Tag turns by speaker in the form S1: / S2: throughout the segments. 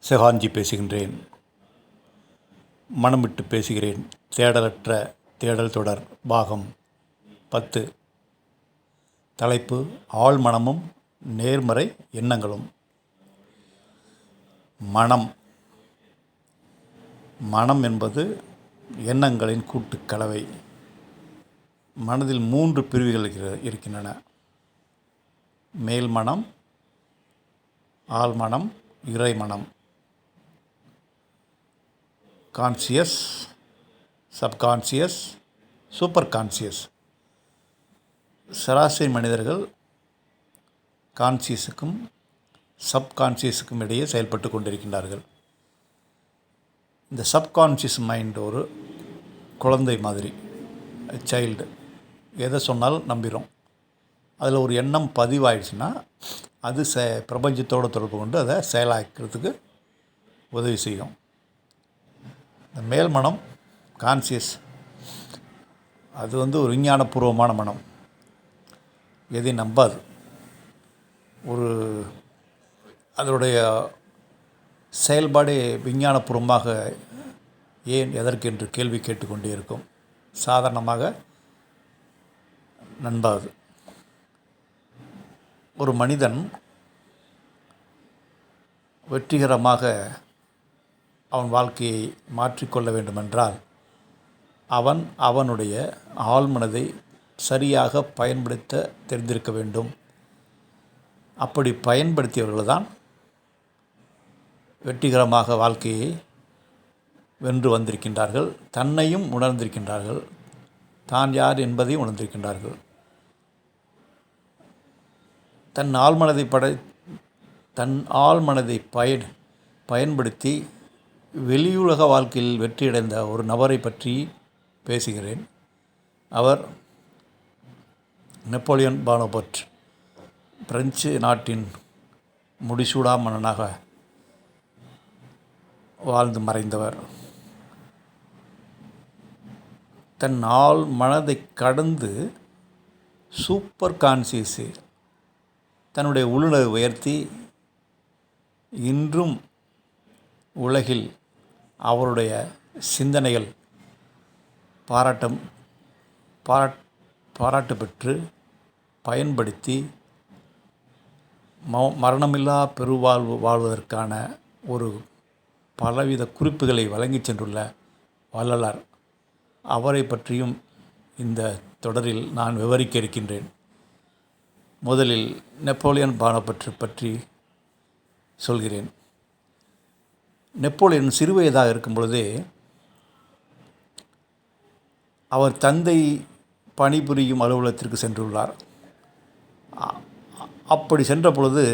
S1: செஹான்ஜி பேசுகின்றேன். மனம் விட்டு பேசுகிறேன். தேடலற்ற தேடல் தொடர் பாகம் 10. தலைப்பு: ஆழ்மனமும் நேர்மறை எண்ணங்களும். மனம் என்பது எண்ணங்களின் கூட்டுக்கலவை. மனதில் 3 பிரிவுகள் இருக்கின்றன: மேல்மனம், ஆழ்மனம், இறைமனம். Conscious, subconscious, super conscious. சராசரி மனிதர்கள் கான்சியஸுக்கும் சப்கான்சியஸுக்கும் இடையே செயல்பட்டு கொண்டிருக்கின்றார்கள். இந்த சப்கான்சியஸ் மைண்ட் ஒரு குழந்தை மாதிரி, சைல்டு. எதை சொன்னாலும் நம்பிடும். அதில் ஒரு எண்ணம் பதிவாயிடுச்சுன்னா அது பிரபஞ்சத்தோடு தொடர்பு கொண்டு அதை செயலாக்கிறதுக்கு உதவி செய்யும். இந்த மேல்மனம், கான்சியஸ், அது ஒரு விஞ்ஞானபூர்வமான மனம். எதையும் நம்பாது. அதனுடைய செயல்பாடு விஞ்ஞானபூர்வமாக ஏன் எதற்கு என்று கேள்வி கேட்டுக்கொண்டே இருக்கும். சாதாரணமாக நம்பாது. ஒரு மனிதன் வெற்றிகரமாக அவன் வாழ்க்கையை மாற்றிக்கொள்ள வேண்டுமென்றால் அவனுடைய ஆழ்மனதை சரியாக பயன்படுத்த தெரிந்திருக்க வேண்டும். அப்படி பயன்படுத்தியவர்கள்தான் வெற்றிகரமாக வாழ்க்கையை வென்று வந்திருக்கின்றார்கள். தன்னையும் உணர்ந்திருக்கின்றார்கள். தான் யார் என்பதையும் உணர்ந்திருக்கின்றார்கள். தன் ஆழ்மனதை பயன்படுத்தி வெளியுலக வாழ்க்கையில் வெற்றியடைந்த ஒரு நபரை பற்றி பேசுகிறேன். அவர் நெப்போலியன் போனபார்ட். பிரெஞ்சு நாட்டின் முடிசூடா மன்னனாக வாழ்ந்து மறைந்தவர். தன் ஆழ் மனதை கடந்து சூப்பர் கான்சியஸு தன்னுடைய உள்ளுணர்வை உயர்த்தி இன்றும் உலகில் அவருடைய சிந்தனைகள் பாராட்டு பெற்று பயன்படுத்தி மரணமில்லா பெருவாழ்வு வாழ்வதற்கான ஒரு பலவித குறிப்புகளை வழங்கி சென்றுள்ள வள்ளலார். அவரை பற்றியும் இந்த தொடரில் நான் விவரிக்க இருக்கின்றேன். முதலில் நெப்போலியன் போனபார்ட் பற்றி சொல்கிறேன். நெப்போலியன் சிறுவயதாக இருக்கும் பொழுதே அவர் தந்தை பணிபுரியும் அலுவலகத்திற்கு சென்றுள்ளார். அப்படி சென்ற பொழுது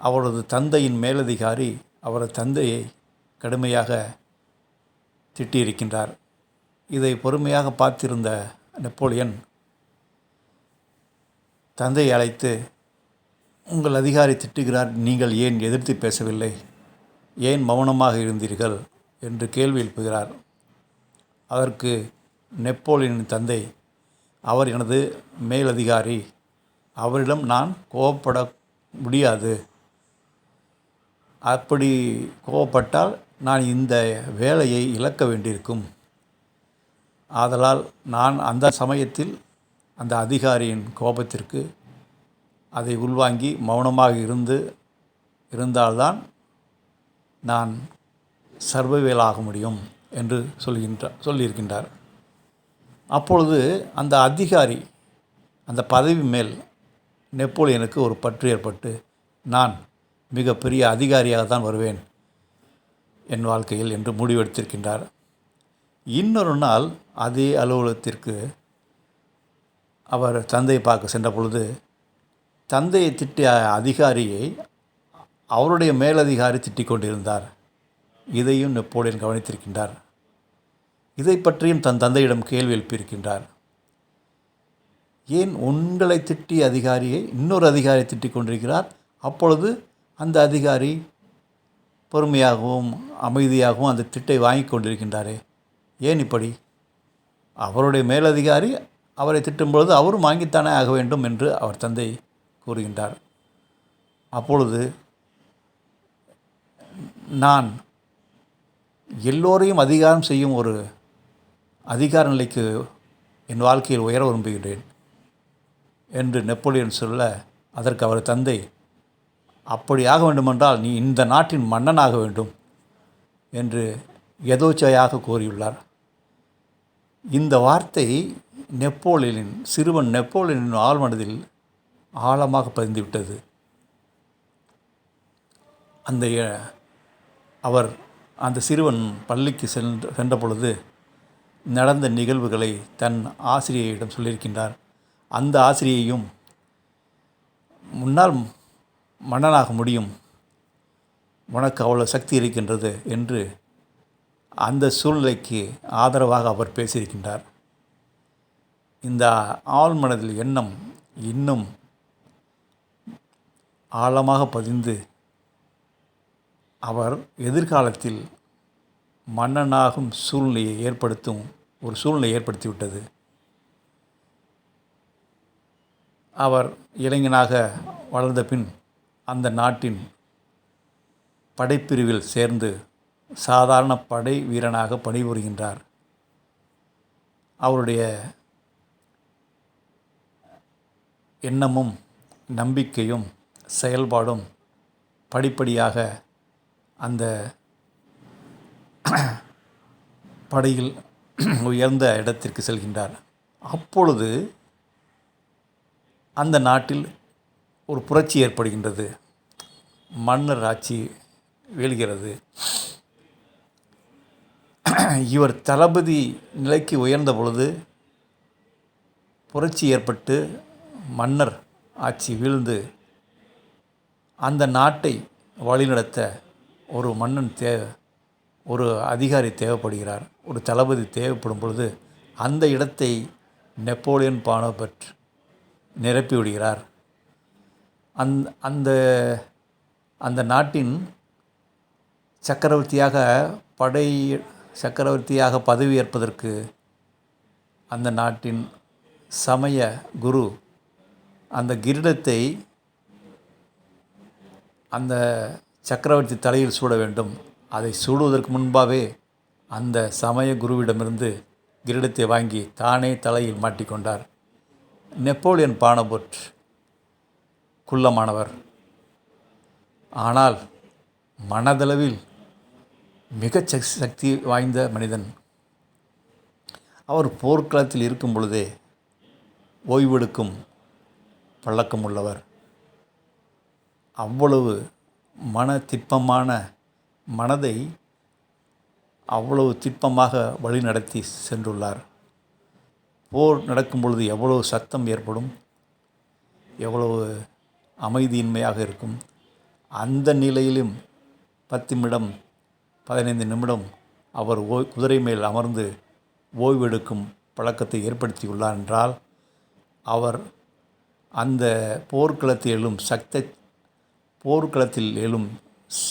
S1: அவரது தந்தையின் மேலதிகாரி அவரது தந்தையை கடுமையாக திட்டியிருக்கின்றார். இதை பொறுமையாக பார்த்திருந்த நெப்போலியன் தந்தையை அழைத்து, உங்கள் அதிகாரி திட்டுகிறார், நீங்கள் ஏன் எதிர்த்து பேசவில்லை, ஏன் மௌனமாக இருந்தீர்கள் என்று கேள்வி எழுப்புகிறார். அதற்கு நெப்போலியனின் தந்தை, அவர் எனது மேலதிகாரி, அவரிடம் நான் கோபப்பட முடியாது. அப்படி கோபப்பட்டால் நான் இந்த வேலையை இழக்க வேண்டியிருக்கும். ஆதலால் நான் அந்த சமயத்தில் அந்த அதிகாரியின் கோபத்திற்கு அதை உள்வாங்கி மௌனமாக இருந்தால்தான் நான் சர்வைவல் ஆக முடியும் என்று சொல்லியிருக்கின்றார். அப்பொழுது அந்த அதிகாரி, அந்த பதவி மேல் நெப்போலியனுக்கு ஒரு பற்று ஏற்பட்டு, நான் மிகப்பெரிய அதிகாரியாக தான் வருவேன் என் வாழ்க்கையில் என்று முடிவெடுத்திருக்கின்றார். இன்னொரு நாள் அதே அலுவலகத்திற்கு அவர் தந்தையை பார்க்க சென்ற பொழுது தந்தையை திட்டிய அதிகாரியை அவருடைய மேலதிகாரி திட்டிக் கொண்டிருந்தார். இதையும் நெப்போலியன் கவனித்திருக்கின்றார். இதை பற்றியும் தன் தந்தையிடம் கேள்வி எழுப்பியிருக்கின்றார். ஏன் உங்களை திட்டிய அதிகாரியை இன்னொரு அதிகாரி திட்டிக் கொண்டிருக்கிறார்? அப்பொழுது அந்த அதிகாரி பொறுமையாகவும் அமைதியாகவும் அந்த திட்டை வாங்கி கொண்டிருக்கின்றாரே, ஏன் இப்படி? அவருடைய மேலதிகாரி அவரை திட்டும்பொழுது அவரும் வாங்கித்தானே ஆக வேண்டும் என்று அவர் தந்தை கூறுகின்றார். அப்பொழுது நான் எல்லோரையும் அதிகாரம் செய்யும் ஒரு அதிகார நிலைக்கு என் வாழ்க்கையில் உயர விரும்புகிறேன் என்று நெப்போலியன் சொல்ல, அதற்கு அவர் தந்தை, அப்படி ஆக வேண்டுமென்றால் நீ இந்த நாட்டின் மன்னனாக வேண்டும் என்று எதோச்சையாக கூறியுள்ளார். இந்த வார்த்தை சிறுவன் நெப்போலியனின் ஆழ்மனதில் ஆழமாக பதிந்துவிட்டது. அந்த சிறுவன் பள்ளிக்கு சென்ற பொழுது நடந்த நிகழ்வுகளை தன் ஆசிரியையிடம் சொல்லியிருக்கின்றார். அந்த ஆசிரியையும் முன்னால் மன்னனாக முடியும், உனக்கு அவ்வளோ சக்தி இருக்கின்றது என்று அந்த சூழ்நிலைக்கு ஆதரவாக அவர் பேசியிருக்கின்றார். இந்த ஆழ்மனதில் எண்ணம் இன்னும் ஆழமாக பதிந்து அவர் எதிர்காலத்தில் மன்னனாகும் சூழ்நிலையை ஏற்படுத்திவிட்டது. அவர் இளைஞனாக வளர்ந்த பின் அந்த நாட்டின் படைப்பிரிவில் சேர்ந்து சாதாரண படை வீரனாக பணிபுரிகின்றார். அவருடைய எண்ணமும் நம்பிக்கையும் செயல்பாடும் படிப்படியாக அந்த படையில் உயர்ந்த இடத்திற்கு செல்கின்றார். அப்பொழுது அந்த நாட்டில் ஒரு புரட்சி ஏற்படுகின்றது. மன்னர் ஆட்சி வீழ்கிறது. இவர் தளபதி நிலைக்கு உயர்ந்த பொழுது புரட்சி ஏற்பட்டு மன்னர் ஆட்சி வீழ்ந்து அந்த நாட்டை வழிநடத்த ஒரு அதிகாரி தேவைப்படுகிறார். ஒரு தளபதி தேவைப்படும் பொழுது அந்த இடத்தை நெப்போலியன் பானபர்ட் நிரப்பிவிடுகிறார். அந்த நாட்டின் சக்கரவர்த்தியாக பதவியேற்பதற்கு அந்த நாட்டின் சமய குரு அந்த கிரீடத்தை அந்த சக்கரவர்த்தி தலையில் சூட வேண்டும். அதை சூடுவதற்கு முன்பாகவே அந்த சமய குருவிடமிருந்து கிரீடத்தை வாங்கி தானே தலையில் மாட்டிக்கொண்டார். நெப்போலியன் பானபர்ட் குள்ளமானவர், ஆனால் மனதளவில் மிக சக்தி வாய்ந்த மனிதன். அவர் போர்க்களத்தில் இருக்கும் பொழுதே ஓய்வெடுக்கும் பழக்கம் உள்ளவர். அவ்வளவு திட்பமான மனதை அவ்வளவு திட்பமாக வழிநடத்தி சென்றுள்ளார். போர் நடக்கும் பொழுது எவ்வளவு சத்தம் ஏற்படும், எவ்வளவு அமைதியின்மையாக இருக்கும். அந்த நிலையிலும் 10 நிமிடம் 15 நிமிடம் அவர் குதிரை மேல் அமர்ந்து ஓய்வெடுக்கும் பழக்கத்தை ஏற்படுத்தியுள்ளார் என்றால், அவர் அந்த போர்க்களத்தில் எழும்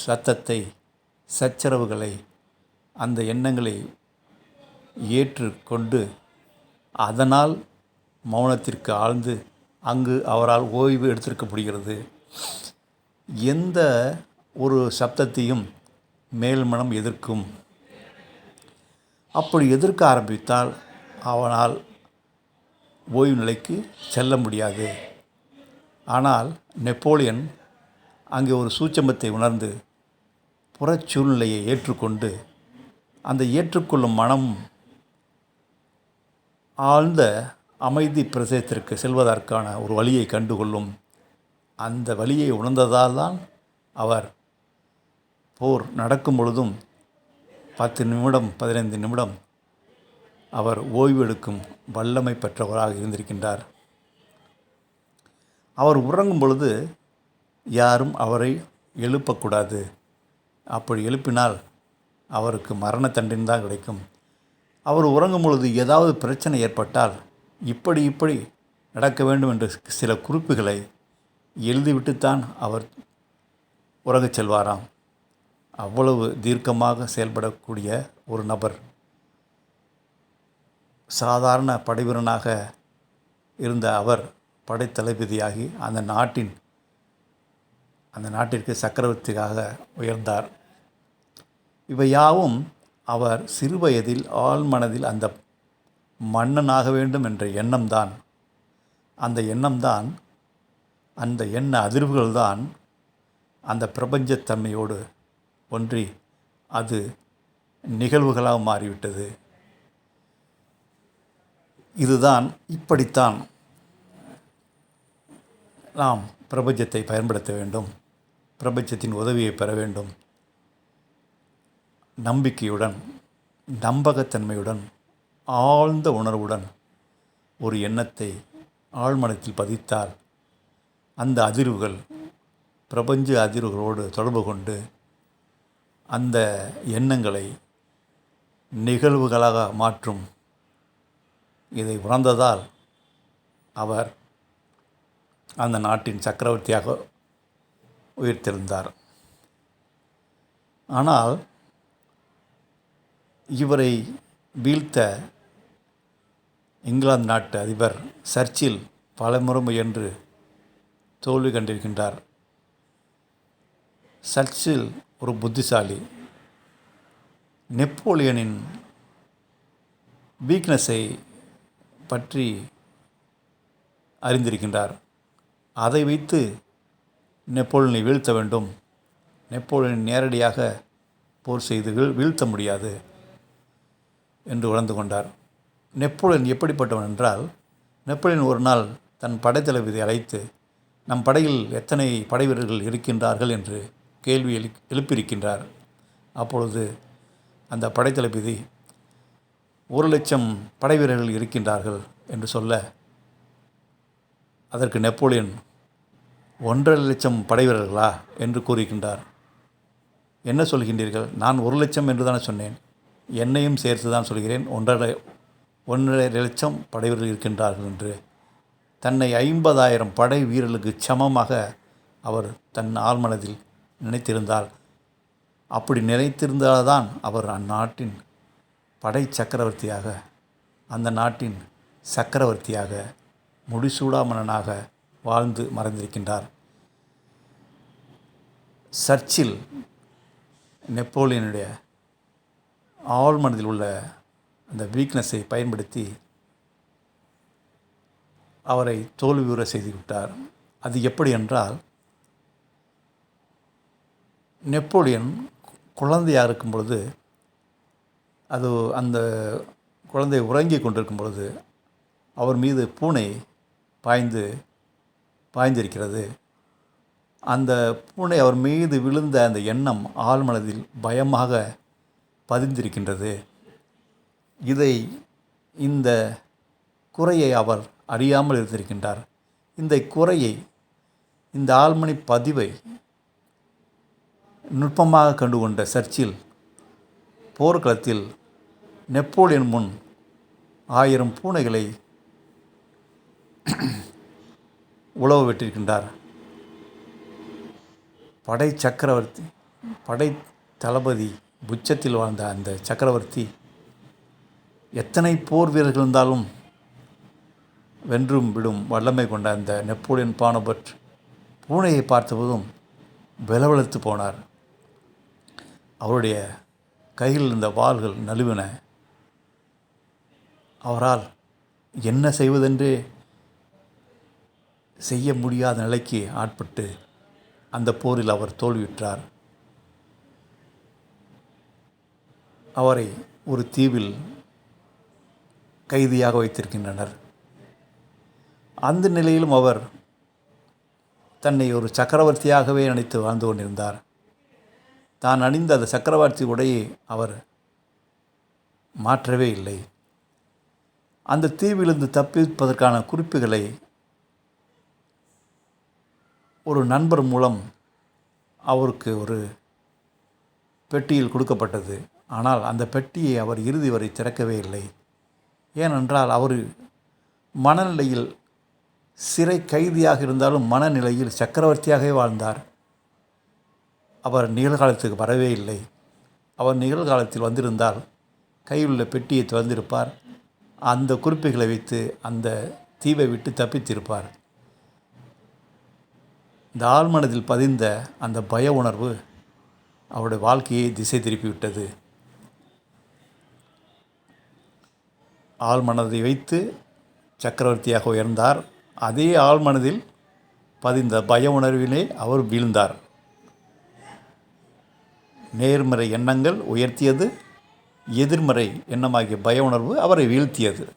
S1: சத்தத்தை, சச்சரவுகளை, அந்த எண்ணங்களை ஏற்றுக்கொண்டு அதனால் மௌனத்திற்கு ஆழ்ந்து அங்கு அவரால் ஓய்வு எடுத்திருக்க முடிகிறது. எந்த ஒரு சப்தத்தையும் மேல்மனம் எதிர்க்கும். அப்படி எதிர்க்க ஆரம்பித்தால் அவனால் ஓய்வு நிலைக்கு செல்ல முடியாது. ஆனால் நெப்போலியன் அங்கே ஒரு சூட்சமத்தை உணர்ந்து புறச்சூழ்நிலையை ஏற்றுக்கொண்டு அந்த ஏற்றுக்கொள்ளும் மனம் ஆழ்ந்த அமைதி பிரதேசத்திற்கு செல்வதற்கான ஒரு வழியை கண்டுகொள்ளும். அந்த வழியை உணர்ந்ததால் தான் அவர் போர் நடக்கும் பொழுதும் 10 நிமிடம் 15 நிமிடம் அவர் ஓய்வெடுக்கும் வல்லமை பெற்றவராக இருந்திருக்கின்றார். அவர் உறங்கும் பொழுது யாரும் அவரை எழுப்பக்கூடாது. அப்படி எழுப்பினால் அவருக்கு மரண தண்டனை தான் கிடைக்கும். அவர் உறங்கும் பொழுது ஏதாவது பிரச்சனை ஏற்பட்டால் இப்படி நடக்க வேண்டும் என்று சில குறிப்புகளை எழுதிவிட்டுத்தான் அவர் உறங்கச் செல்வாராம். அவ்வளவு தீர்க்கமாக செயல்படக்கூடிய ஒரு நபர். சாதாரண படைவீரனாக இருந்த அவர் படைத்தளபதியாகி அந்த நாட்டிற்கு சக்கரவர்த்தியாக உயர்ந்தார். இவை யாவும் அவர் சிறுவயதில் ஆழ்மனதில் அந்த மன்னனாக வேண்டும் என்ற எண்ணம்தான், அந்த எண்ணம்தான், அந்த எண்ண அதிர்வுகள்தான் அந்த பிரபஞ்சத்தன்மையோடு ஒன்றி அது நிகழ்வுகளாக மாறிவிட்டது. இதுதான், இப்படித்தான் நாம் பிரபஞ்சத்தை பயன்படுத்த வேண்டும், பிரபஞ்சத்தின் உதவியை பெற வேண்டும். நம்பிக்கையுடன், நம்பகத்தன்மையுடன், ஆழ்ந்த உணர்வுடன் ஒரு எண்ணத்தை ஆழ்மனத்தில் பதித்தால் அந்த அதிர்வுகள் பிரபஞ்ச அதிர்வுகளோடு தொடர்பு கொண்டு அந்த எண்ணங்களை நிகழ்வுகளாக மாற்றும். இதை உணர்ந்ததால் அவர் அந்த நாட்டின் சக்கரவர்த்தியாக உயிர்த்தெழுந்தார். ஆனால் இவரை வீழ்த்த இங்கிலாந்து நாட்டு அதிபர் சர்ச்சில் பலமுறை முயன்று தோல்வி கண்டிருக்கின்றார். சர்ச்சில் ஒரு புத்திசாலி. நெப்போலியனின் வீக்னஸை பற்றி அறிந்திருக்கின்றார். அதை வைத்து நெப்போலியனை வீழ்த்த வேண்டும், நெப்போலியனை நேரடியாக போர் செய்து வீழ்த்த முடியாது என்று உணர்ந்து கொண்டார். நெப்போலியன் எப்படிப்பட்டவன் என்றால், நெப்போலியன் ஒரு நாள் தன் படைத்தளபதியை அழைத்து, நம் படையில் எத்தனை படை வீரர்கள் இருக்கின்றார்கள் என்று கேள்வி எழுப்பியிருக்கின்றார். அப்பொழுது அந்த படைத்தளபதி 1,00,000 படை வீரர்கள் இருக்கின்றார்கள் என்று சொல்ல, அதற்கு நெப்போலியன் 1,50,000 படை வீரர்களா என்று கூறுகின்றார். என்ன சொல்கின்றீர்கள்? நான் 1,00,000 என்று தானே சொன்னேன், என்னையும் சேர்த்து தான் சொல்கிறேன், 1,50,000 படை வீரர்கள் இருக்கின்றார்கள் என்று. தன்னை 50,000 படை வீரர்களுக்கு சமமாக அவர் தன் ஆழ்மனதில் நினைத்திருந்தால், அப்படி நினைத்திருந்தால்தான் அவர் அந்நாட்டின் படை சக்கரவர்த்தியாக, அந்த நாட்டின் சக்கரவர்த்தியாக, முடிசூடா மன்னனாக வாழ்ந்து மறைந்திருக்கின்றார். சர்ச்சில் நெப்போலியனுடைய ஆழ்மனதில் உள்ள அந்த வீக்னஸை பயன்படுத்தி அவரை தோல்வியுற செய்துவிட்டார். அது எப்படி என்றால், நெப்போலியன் குழந்தையாக இருக்கும் பொழுது, அது அந்த குழந்தை உறங்கி கொண்டிருக்கும் பொழுது அவர் மீது பூனை பாய்ந்திருக்கிறது. அந்த பூனை அவர் மீது விழுந்த அந்த எண்ணம் ஆழ்மனதில் பயமாக பதிந்திருக்கின்றது. இந்த குறையை அவர் அறியாமல் இருந்திருக்கின்றார். இந்த குறையை, இந்த ஆழ்மனை பதிவை நுட்பமாக கண்டுகொண்ட சர்ச்சில் போர்க்களத்தில் நெப்போலியன் முன் 1000 பூனைகளை உழவு விட்டிருக்கின்றார். படை சக்கரவர்த்தி, படை தளபதி, உச்சத்தில் வாழ்ந்த அந்த சக்கரவர்த்தி எத்தனை போர் வீரர்கள் இருந்தாலும் வென்றும் விடும் வல்லமை கொண்ட அந்த நெப்போலியன் பானபட் பூனையை பார்த்தபோதும் வெலவெலத்து போனார். அவருடைய கையில் இருந்த வாள்கள் நழுவின. அவரால் என்ன செய்வதென்றே செய்ய முடியாத நிலைக்கு ஆட்பட்டு அந்த போரில் அவர் தோல்வியுற்றார். அவரை ஒரு தீவில் கைதியாக வைத்திருக்கின்றனர். அந்த நிலையிலும் அவர் தன்னை ஒரு சக்கரவர்த்தியாகவே நினைத்து வாழ்ந்து கொண்டிருந்தார். தான் அணிந்த அந்த சக்கரவர்த்தி உடையை அவர் மாற்றவே இல்லை. அந்த தீவிலிருந்து தப்பிப்பதற்கான குறிப்புகளை ஒரு நண்பர் மூலம் அவருக்கு ஒரு பெட்டியில் கொடுக்கப்பட்டது. ஆனால் அந்த பெட்டியை அவர் இறுதி வரை திறக்கவே இல்லை. ஏனென்றால் அவர் மனநிலையில் சிறை கைதியாக இருந்தாலும் மனநிலையில் சக்கரவர்த்தியாகவே வாழ்ந்தார். அவர் நிகழ்காலத்துக்கு வரவே இல்லை. அவர் நிகழ்காலத்தில் வந்திருந்தால் கையில் உள்ள பெட்டியை திறந்திருப்பார். அந்த குறிப்புகளை வைத்து அந்த தீவை விட்டு தப்பித்திருப்பார். இந்த ஆழ்மனதில் பதிந்த அந்த பய உணர்வு அவருடைய வாழ்க்கையை திசை திருப்பிவிட்டது. ஆழ்மனதை வைத்து சக்கரவர்த்தியாக உயர்ந்தார். அதே ஆழ்மனதில் பதிந்த பய உணர்விலே அவர் வீழ்ந்தார். நேர்மறை எண்ணங்கள் உயர்த்தியது, எதிர்மறை எண்ணமாகிய பய உணர்வு அவரை வீழ்த்தியது.